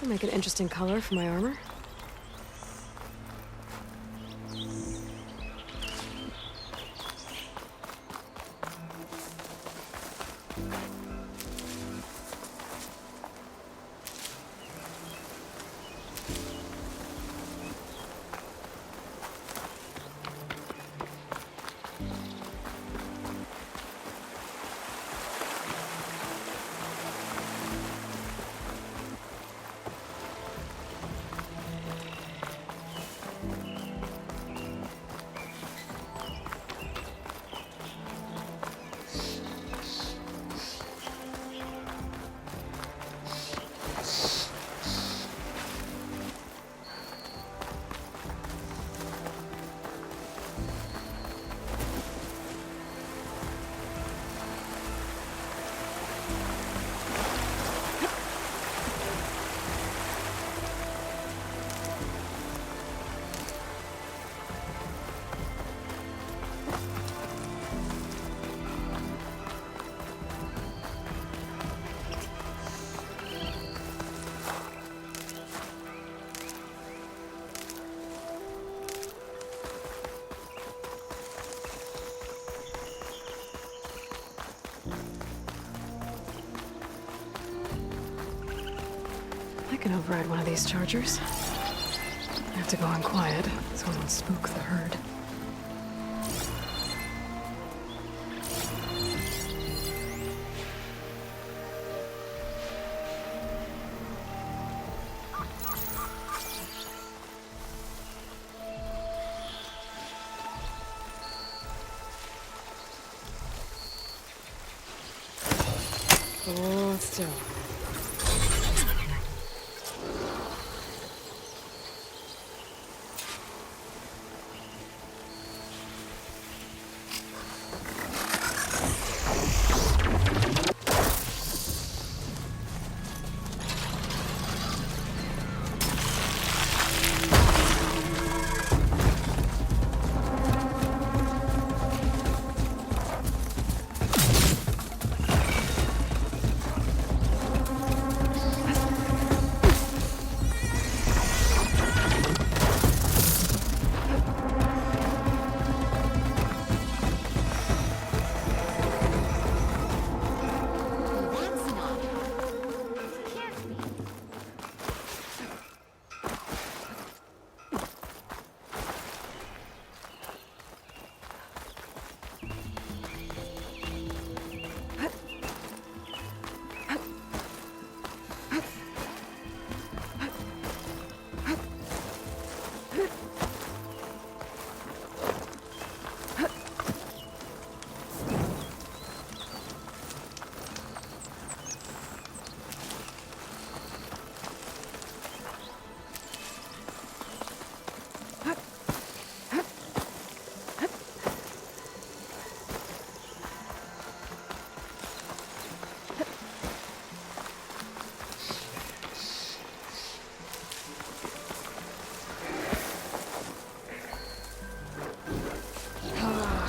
Will make an interesting color for my armor. I can override one of these chargers. I have to go on quiet, so I won't spook the herd. Hold still.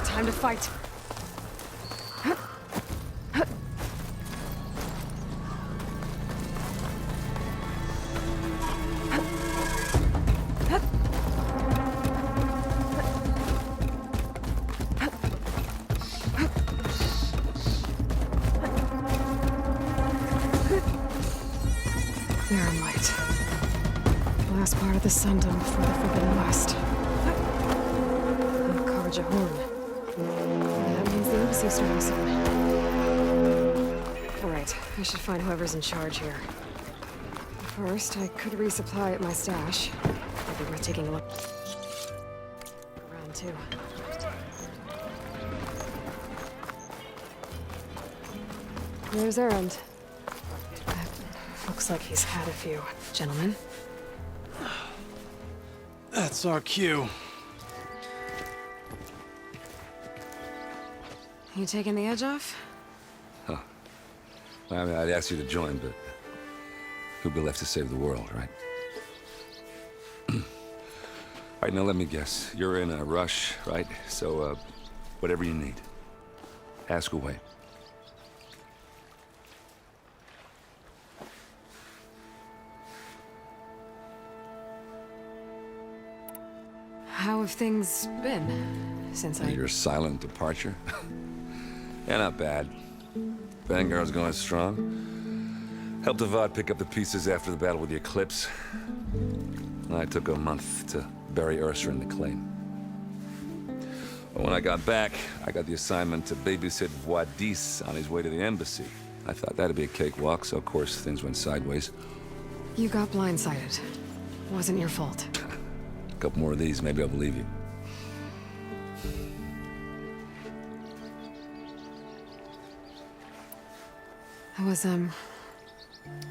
Time to fight. Theron Light. The last part of the Sundom before the Forbidden West. And Karja Horn. That means the embassy starting soon. Alright, I should find whoever's in charge here. First, I could resupply at my stash. It'd be worth taking a look around too. There's Erend. Looks like he's had a few. Gentlemen? That's our cue. You taking the edge off? Huh. I mean, I'd ask you to join, but who'd be left to save the world, right? All right, now let me guess. You're in a rush, right? So, whatever you need, ask away. how have things been since I... Your silent departure? Yeah, not bad. Vanguard's going strong. Helped Avad pick up the pieces after the battle with the Eclipse. I took a month to bury Ursa in the claim. But when I got back, I got the assignment to babysit Wadis on his way to the embassy. I thought that'd be a cakewalk, so of course things went sideways. You got blindsided. Wasn't your fault. A couple more of these, maybe I'll believe you. I was,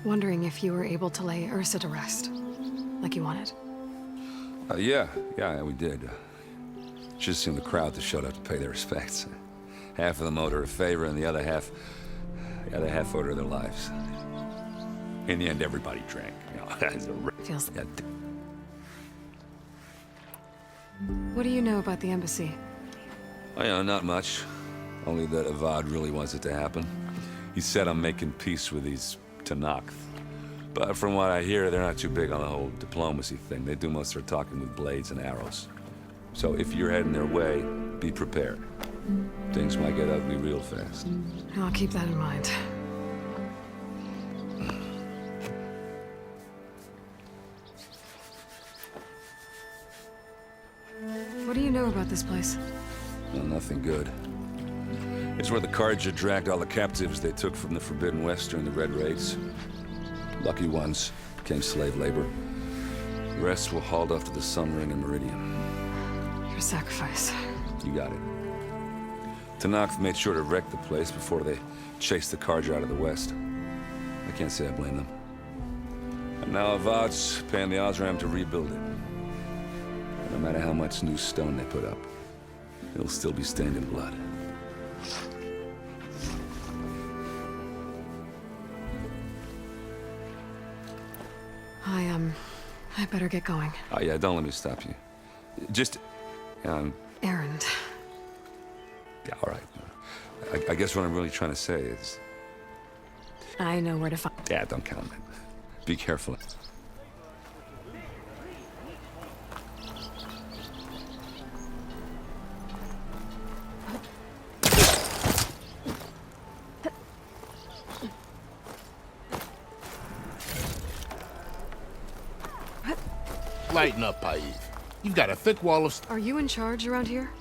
wondering if you were able to lay Ursa to rest, like you wanted. Yeah, we did. Just seemed the crowd that showed up to pay their respects. Half of them owed her a favor, and the other half owed her their lives. In the end, everybody drank. Feels... Yeah, What do you know about the embassy? well, not much. Only that Avad really wants it to happen. He said I'm making peace with these Tenakth. But from what I hear, they're not too big on the whole diplomacy thing. They do most of their talking with blades and arrows. So if you're heading their way, be prepared. Things might get ugly real fast. I'll keep that in mind. What do you know about this place? Well, nothing good. It's where the Carja dragged all the captives they took from the Forbidden West during the Red Raids. Lucky ones became slave labor. The rest were hauled off to the Sun Ring and Meridian. Your sacrifice. You got it. Tenakth made sure to wreck the place before they chased the Carja out of the West. I can't say I blame them. And now Avad's paying the Osram to rebuild it. And no matter how much new stone they put up, it'll still be stained in blood. I better get going. Oh, yeah, don't let me stop you. Just, Errand. yeah, all right. I guess what I'm really trying to say is... I know where to find... Yeah, don't count on it. Be careful. Lighten up, Paiv. You've got a thick wall of... Are you in charge around here?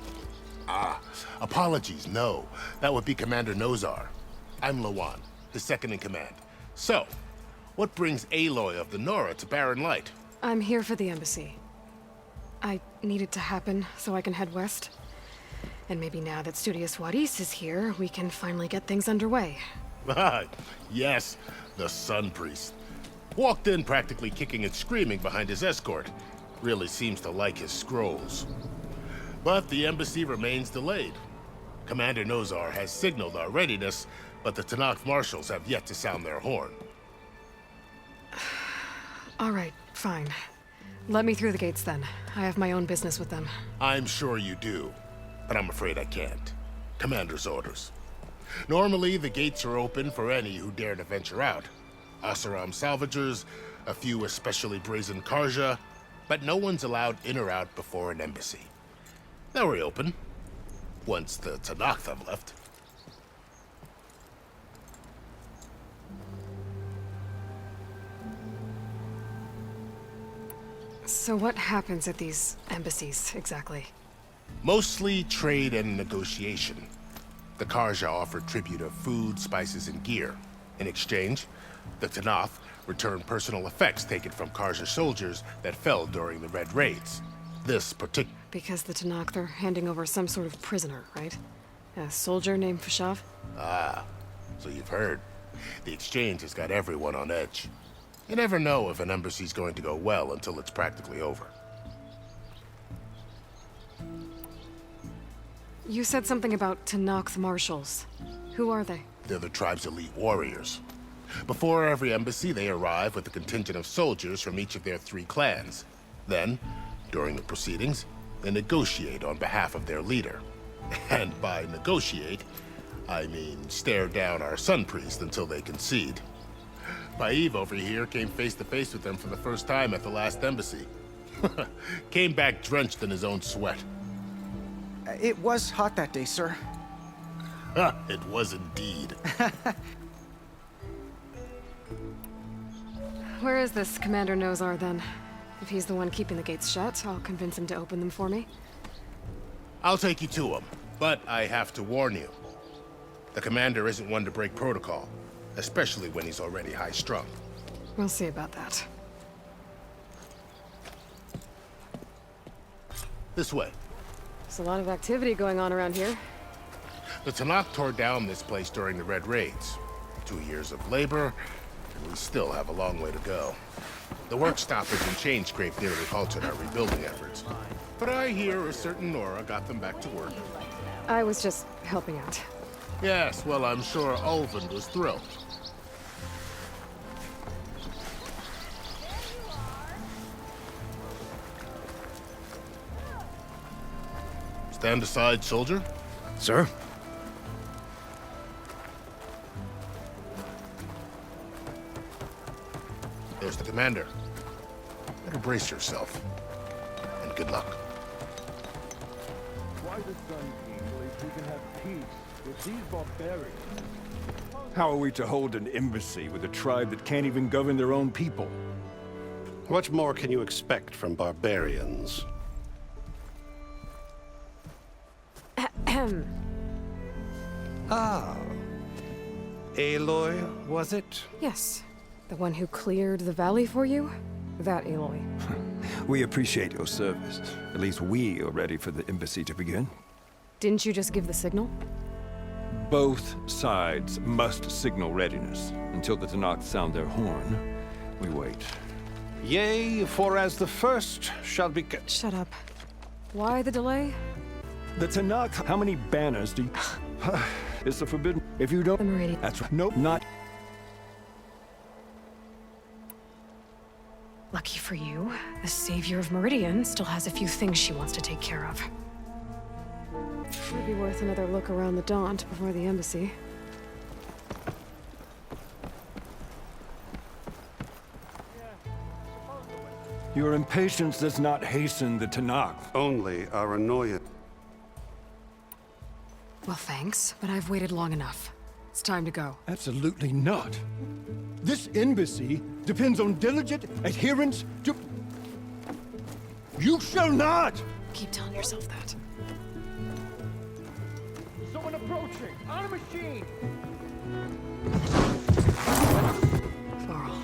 Apologies, no. That would be Commander Nozar. I'm Lawan, his second in command. So, what brings Aloy of the Nora to Barren Light? I'm here for the embassy. I need it to happen so I can head west. And maybe now that Studious Wadis is here, we can finally get things underway. Yes, the Sun Priest. Walked in practically kicking and screaming behind his escort. Really seems to like his scrolls. But the embassy remains delayed. Commander Nozar has signaled our readiness, but the Tenakth marshals have yet to sound their horn. All right, fine. Let me through the gates then. I have my own business with them. I'm sure you do, but I'm afraid I can't. Commander's orders. Normally, the gates are open for any who dare to venture out. Oseram salvagers, a few especially brazen Carja, but no one's allowed in or out before an embassy. They'll reopen, once the Tenakth have left. So what happens at these embassies, exactly? Mostly trade and negotiation. The Carja offer tribute of food, spices, and gear. In exchange, the Tenakth return personal effects taken from Carja soldiers that fell during the Red Raids. This particular... Because the Tenakth are handing over some sort of prisoner, right? A soldier named Fashav? Ah, so you've heard. The exchange has got everyone on edge. You never know if an embassy's going to go well until it's practically over. You said something about Tenakth marshals. Who are they? They're the tribe's elite warriors. Before every embassy, they arrive with a contingent of soldiers from each of their 3 clans. Then, during the proceedings, they negotiate on behalf of their leader. And by negotiate, I mean stare down our Sun Priest until they concede. Paiv over here came face to face with them for the first time at the last embassy. Came back drenched in his own sweat. It was hot that day, sir. It was indeed. Where is this Commander Nozar, then? If he's the one keeping the gates shut, I'll convince him to open them for me. I'll take you to him, but I have to warn you. The commander isn't one to break protocol, especially when he's already high-strung. We'll see about that. This way. There's a lot of activity going on around here. The Tanakh tore down this place during the Red Raids. 2 years of labor, and we still have a long way to go. The work stoppage and chain scrape nearly halted our rebuilding efforts. But I hear a certain Nora got them back to work. I was just helping out. Yes, well, I'm sure Ulvund was thrilled. Stand aside, soldier. Sir? There's the commander. Better brace yourself. And good luck. Why the Sun King believes we can have peace with these barbarians? How are we to hold an embassy with a tribe that can't even govern their own people? What more can you expect from barbarians? Ahem. Ah. Aloy, was it? Yes. The one who cleared the valley for you? That Aloy. We appreciate your service. At least we are ready for the embassy to begin. Didn't you just give the signal? Both sides must signal readiness. Until the Tanakh sound their horn, we wait. Yea, for as the first shall be... Shut up. Why the delay? The Tanakh, how many banners do you... It's the forbidden... If you don't... The Meridian. That's right. Nope, not... Lucky for you, the Savior of Meridian still has a few things she wants to take care of. Might be worth another look around the Daunt before the embassy. Your impatience does not hasten the Tanakh. Only our annoyance. Well, thanks, but I've waited long enough. It's time to go. Absolutely not. This embassy depends on diligent adherence to... You shall not! Keep telling yourself that. Someone approaching! On a machine! Varl.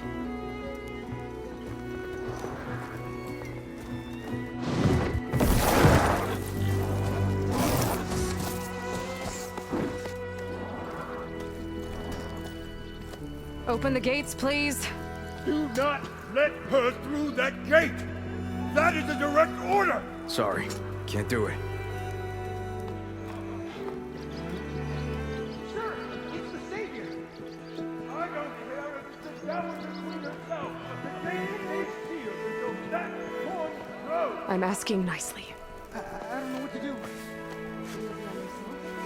Open the gates, please. Do not let her through that gate! That is a direct order! Sorry, can't do it. Sir, it's the Savior! I don't care if it's the devil between herself, but the gate is sealed until that point goes! I'm asking nicely. I don't know what to do.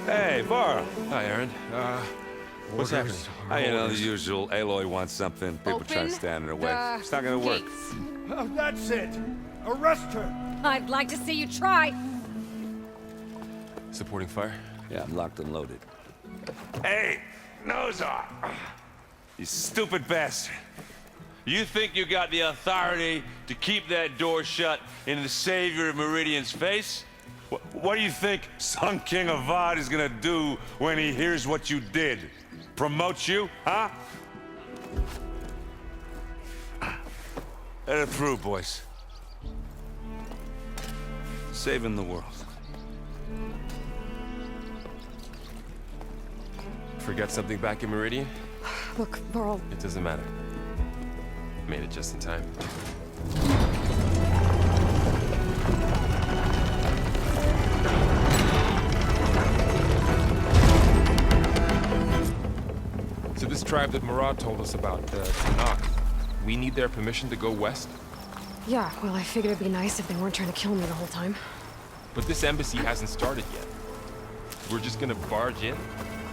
Hey, Varl. Hi, Aaron. What's happening? You know, the usual. Aloy wants something. People trying to stand in her way. It's not gonna work. Oh, that's it! Arrest her! I'd like to see you try. Supporting fire? Yeah, I'm locked and loaded. Hey, Nozar! You stupid bastard. You think you got the authority to keep that door shut in the Savior of Meridian's face? What do you think Sun King Avad is gonna do when he hears what you did? Promote you, huh? Let it through, boys. Saving the world. Forget something back in Meridian? Look, Varl, It doesn't matter. Made it just in time. So this tribe that Murad told us about, the Tanakh, we need their permission to go west? yeah, well, I figured it'd be nice if they weren't trying to kill me the whole time. But this embassy hasn't started yet. We're just gonna barge in?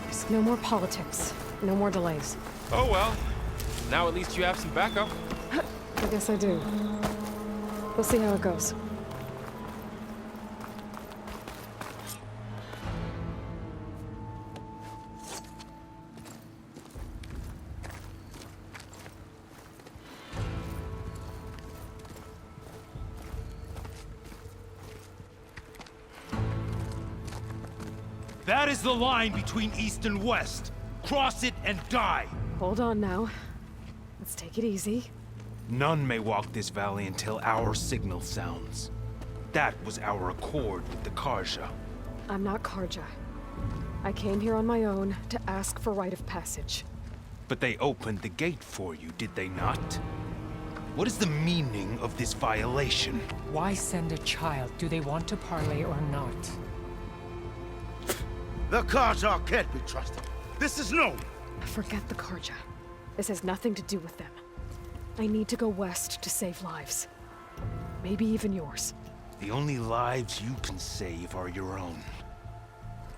There's no more politics. No more delays. Oh well. Now at least you have some backup. I guess I do. We'll see how it goes. That is the line between East and West. Cross it and die. Hold on now. Let's take it easy. None may walk this valley until our signal sounds. That was our accord with the Carja. I'm not Carja. I came here on my own to ask for rite of passage. But they opened the gate for you, did they not? What is the meaning of this violation? Why send a child? Do they want to parley or not? The Carja can't be trusted. This is known. Forget the Carja. This has nothing to do with them. I need to go west to save lives. Maybe even yours. The only lives you can save are your own.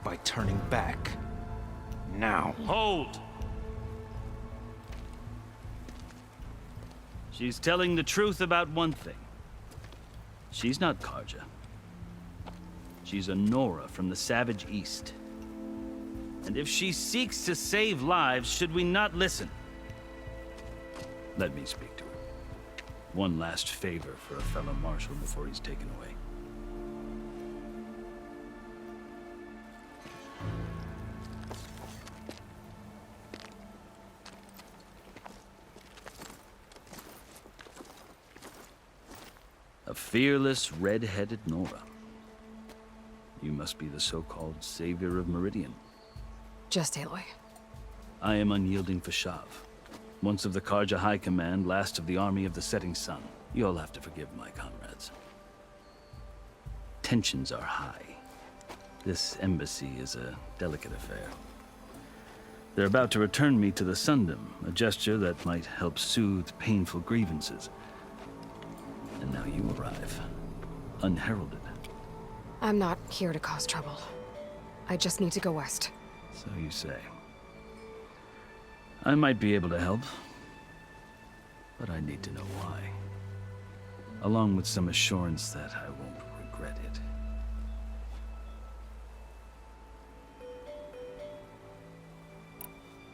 By turning back. Now. Hold! She's telling the truth about one thing. She's not Carja. She's a Nora from the Savage East. And if she seeks to save lives, should we not listen? Let me speak to her. One last favor for a fellow marshal before he's taken away. A fearless, red-headed Nora. You must be the so-called savior of Meridian. Just Aloy. I am unyielding Fashav. Once of the Carja High Command, last of the Army of the Setting Sun. You'll have to forgive my comrades. Tensions are high. This embassy is a delicate affair. They're about to return me to the Sundom, a gesture that might help soothe painful grievances. And now you arrive, unheralded. I'm not here to cause trouble. I just need to go west. So you say. I might be able to help, but I need to know why. Along with some assurance that I won't regret it.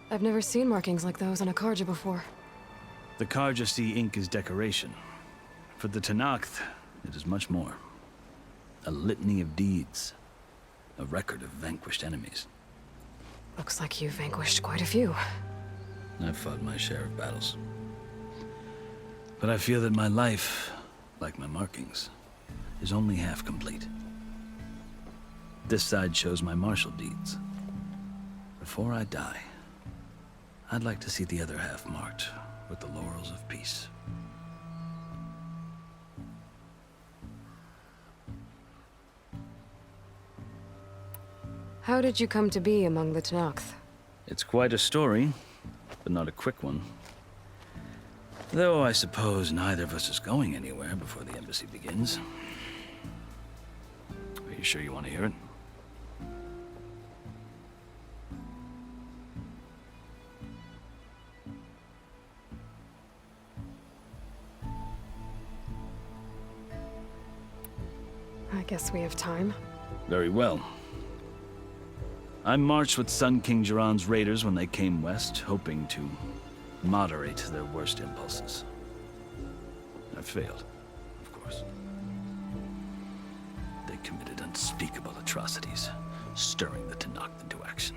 I've never seen markings like those on a Carja before. The Carja see ink as decoration. For the Tenakth, it is much more. A litany of deeds. A record of vanquished enemies. Looks like you've vanquished quite a few. I've fought my share of battles. But I feel that my life, like my markings, is only half complete. This side shows my martial deeds. Before I die, I'd like to see the other half marked with the laurels of peace. How did you come to be among the Tenakth? It's quite a story, but not a quick one. Though I suppose neither of us is going anywhere before the embassy begins. Are you sure you want to hear it? I guess we have time. Very well. I marched with Sun King Jiran's raiders when they came west, hoping to moderate their worst impulses. I failed, of course. They committed unspeakable atrocities, stirring the Tenakth into action.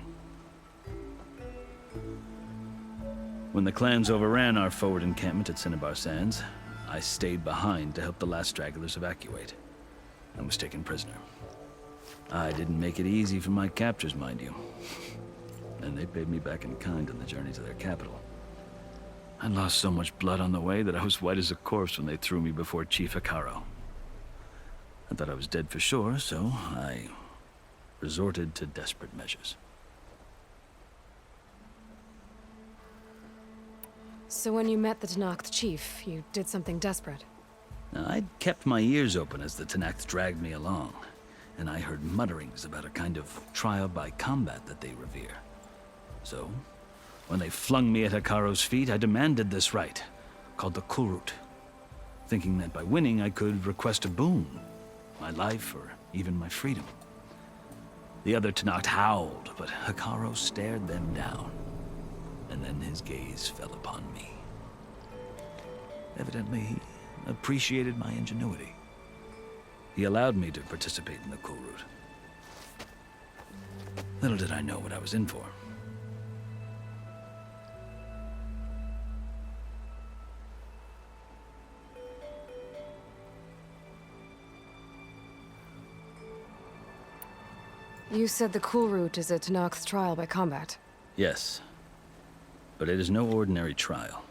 When the clans overran our forward encampment at Cinnabar Sands, I stayed behind to help the last stragglers evacuate, and was taken prisoner. I didn't make it easy for my captors, mind you. And they paid me back in kind on the journey to their capital. I lost so much blood on the way that I was white as a corpse when they threw me before Chief Hekarro. I thought I was dead for sure, so I resorted to desperate measures. So when you met the Tenakth chief, you did something desperate? Now, I'd kept my ears open as the Tenakth dragged me along, and I heard mutterings about a kind of trial by combat that they revere. So, when they flung me at Hekarro's feet, I demanded this rite, called the Kulrut. thinking that by winning I could request a boon, my life or even my freedom. The other Tenakth howled, but Hekarro stared them down, and then his gaze fell upon me. Evidently, he appreciated my ingenuity. He allowed me to participate in the Kulrut. Little did I know what I was in for. You said the Kulrut is a Tenakth's trial by combat. Yes, but it is no ordinary trial.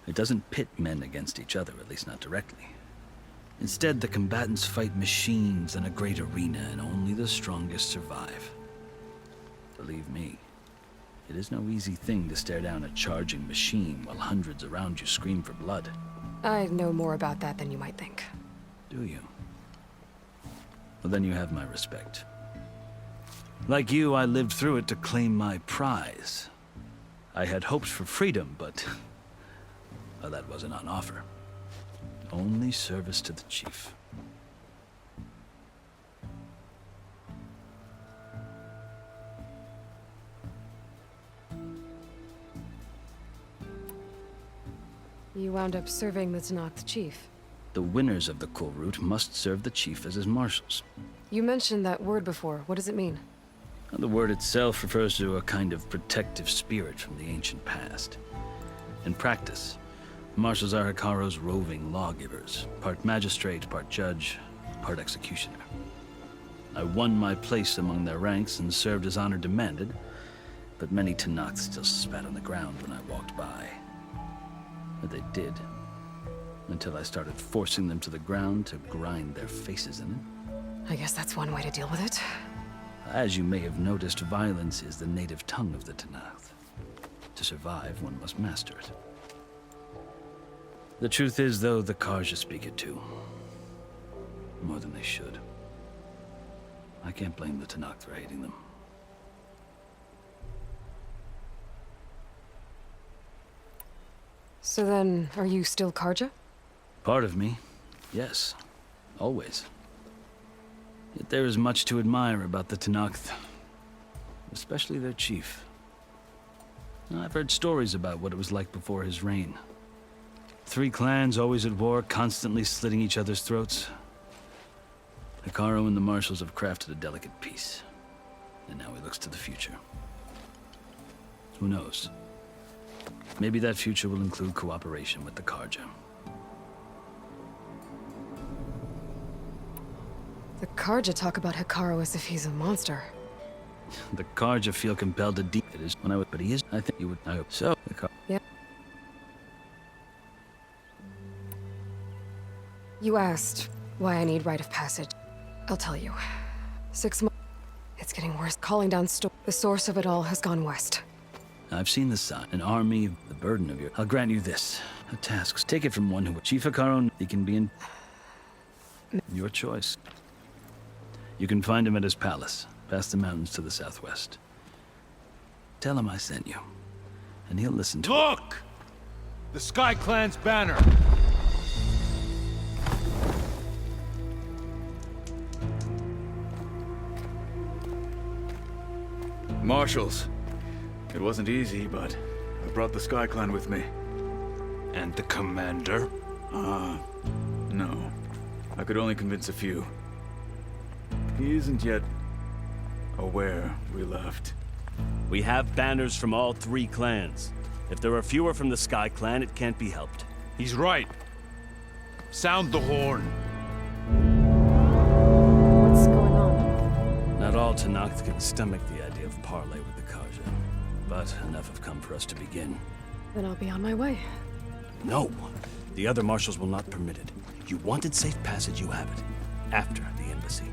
It doesn't pit men against each other, at least not directly. Instead, the combatants fight machines in a great arena, and only the strongest survive. Believe me, it is no easy thing to stare down a charging machine while hundreds around you scream for blood. I know more about that than you might think. Do you? Well, then you have my respect. Like you, I lived through it to claim my prize. I had hoped for freedom, but well, that wasn't on offer. Only service to the chief. You wound up serving the Tenakth chief. The winners of the Kulrut must serve the chief as his marshals. You mentioned that word before. What does it mean? The word itself refers to a kind of protective spirit from the ancient past. In practice, marshals are Hekarro's roving lawgivers, part magistrate, part judge, part executioner. I won my place among their ranks and served as honor demanded, but many Tenakth still spat on the ground when I walked by. But they did, until I started forcing them to the ground to grind their faces in it. I guess that's one way to deal with it. As you may have noticed, violence is the native tongue of the Tenakth. To survive, one must master it. The truth is, though, the Carja speak it too. More than they should. I can't blame the Tenakth for hating them. So then, are you still Carja? Part of me, yes. Always. Yet there is much to admire about the Tenakth. Especially their chief. I've heard stories about what it was like before his reign. 3 clans always at war, constantly slitting each other's throats. Hekarro and the marshals have crafted a delicate peace. And now he looks to the future. Who knows? Maybe that future will include cooperation with the Carja. The Carja talk about Hekarro as if he's a monster. The Carja feel compelled to deep it is when I would, but he is. I think he would. I hope so. Yeah. You asked why I need rite of passage. I'll tell you. 6 months. It's getting worse. Calling down the source of it all has gone west. I've seen the sign. An army, the burden of your... I'll grant you this. A task. Take it from one who... Chief Hekarro, he can be in... Your choice. You can find him at his palace, past the mountains to the southwest. Tell him I sent you, and he'll listen to... Look! The Sky Clan's banner! Marshals. It wasn't easy, but I brought the Sky Clan with me. And the commander? No. I could only convince a few. He isn't yet aware we left. We have banners from all 3 clans. If there are fewer from the Sky Clan, it can't be helped. He's right. Sound the horn. What's going on? Not all Tenakth can stomach the idea of parley with the Carja, but enough have come for us to begin. Then I'll be on my way. No. The other marshals will not permit it. You wanted safe passage, you have it. After the embassy.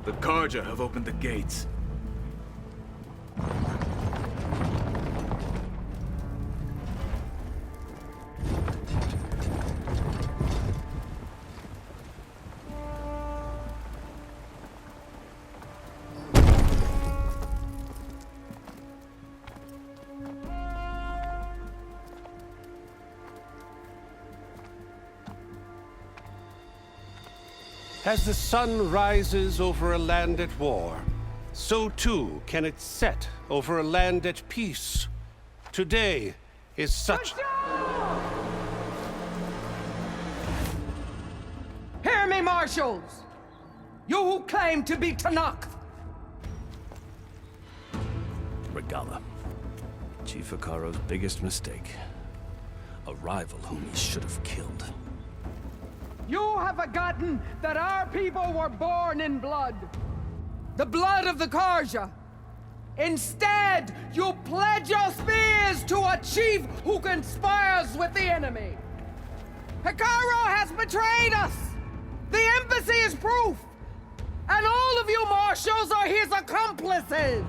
The Carja have opened the gates. As the sun rises over a land at war, so too can it set over a land at peace. Today is such... Hear me, Marshals! You who claim to be Tanakh! Regala. Chief Hikaro's biggest mistake. A rival whom he should have killed. You have forgotten that our people were born in blood. The blood of the Karja. Instead, you pledge your spears to a chief who conspires with the enemy. Hikaro has betrayed us! The embassy is proof! And all of you marshals are his accomplices!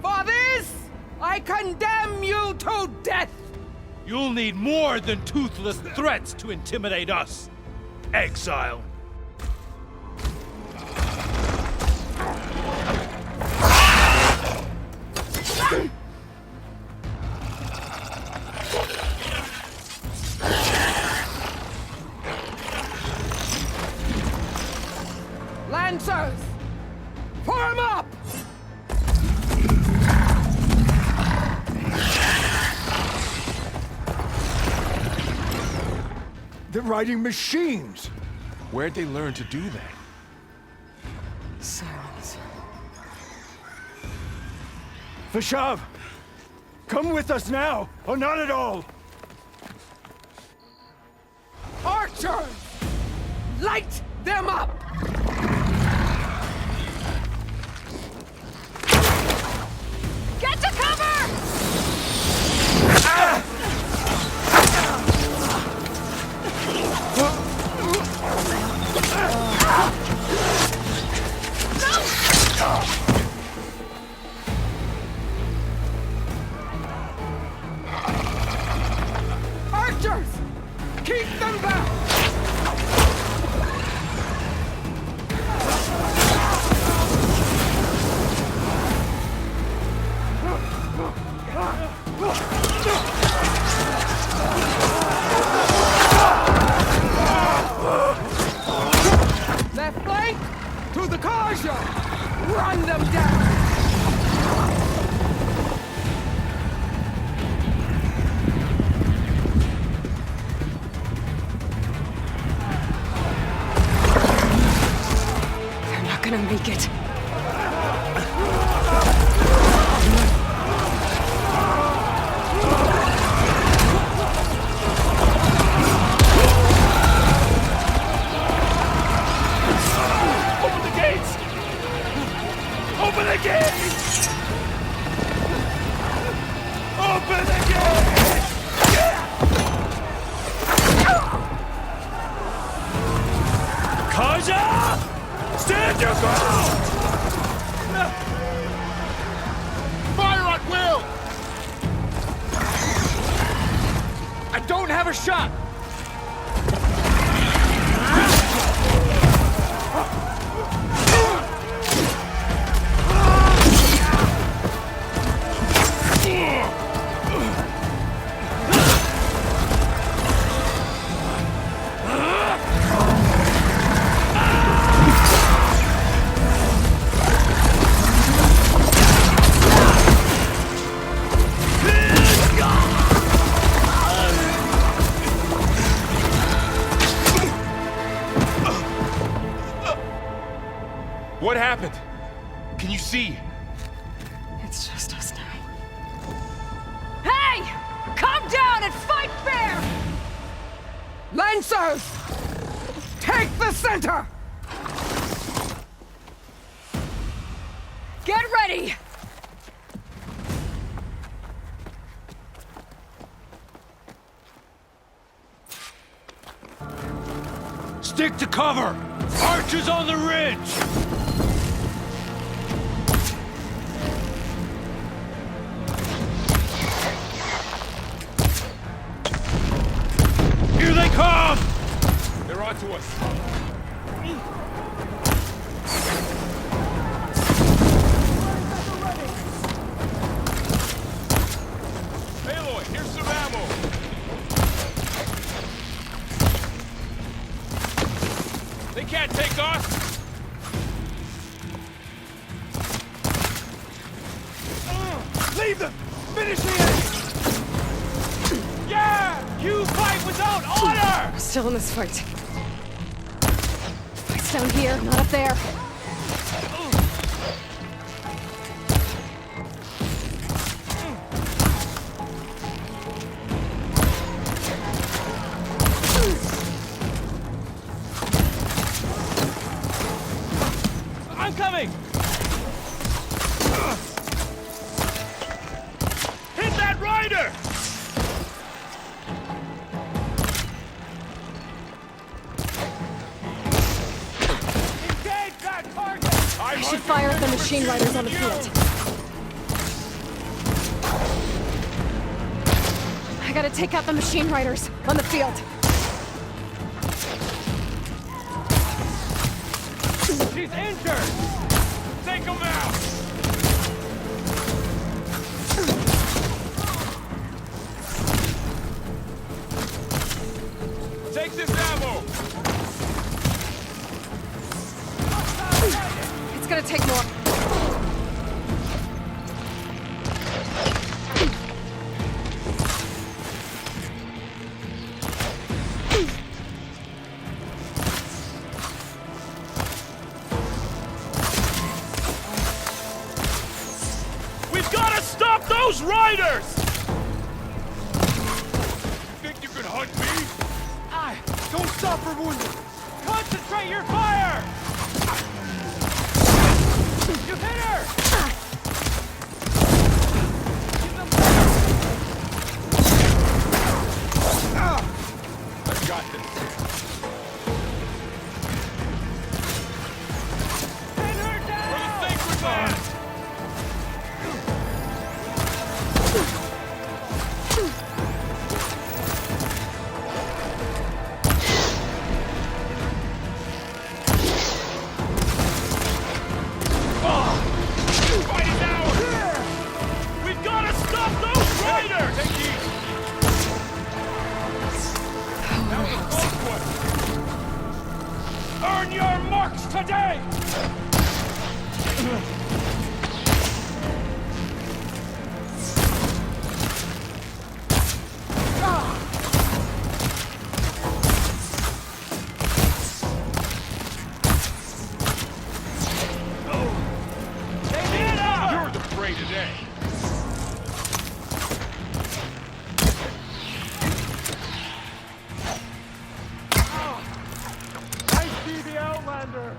For this, I condemn you to death! You'll need more than toothless threats to intimidate us. Exile. Lancers! Form up! They're riding machines! Where'd they learn to do that? Silence. Vashav! Come with us now, or not at all! Archers! Light them up! Get to cover! Archers! Keep them back! Left flank! To the Karja! Run them down! They're not gonna make it. Open the gates! Open the gates! Open the gates! Karja! Stand your ground! Fire at will! I don't have a shot! What happened? Can you see? It's just us now. Hey! Calm down and fight fair! Lancers! Take the center! Get ready! Stick to cover! Archers on the ridge! Here they come! They're onto us. Aloy, here's some ammo. They can't take us! Leave them! Finish the enemy! Yeah! You fight without honor! We're still in this fight. Fight's down here, not up there. I'm coming! Hit that rider! Engage that target! I should fire at the machine riders on the field. I gotta take out the machine riders on the field. She's injured! Take him out! Take this ammo! It's gonna take more. We've got to stop those riders! Think you can hunt me? Don't stop for wounded! Concentrate your fire! You hit her! I got this. Pin her down! For the sacred man! Fight is ours! We've got to stop those riders! Take each! That was a close one! Earn your marks today! They did it! You're the prey today! I see the Outlander!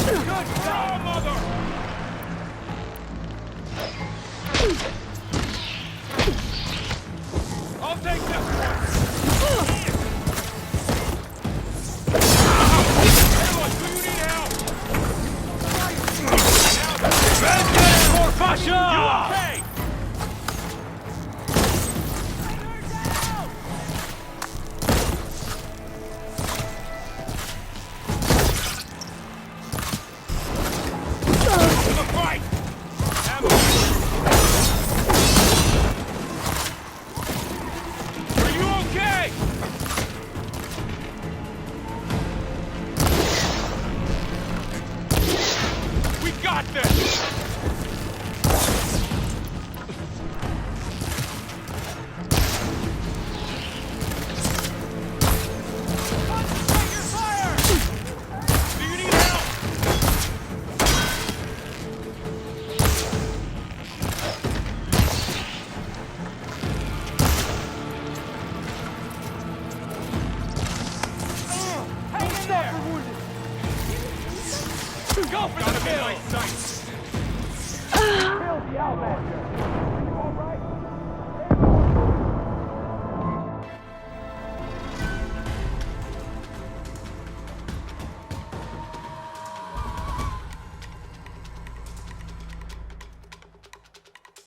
Good job, mother! I'll take this one! Anyone, do you need help? More fascia! You okay? To the fight! Ammo! Are you okay? We got this! Concentrate your fire! Do you need help? Hang in there! Go for Gotta the be kill! my sight! Kill the Outlander! Are you alright?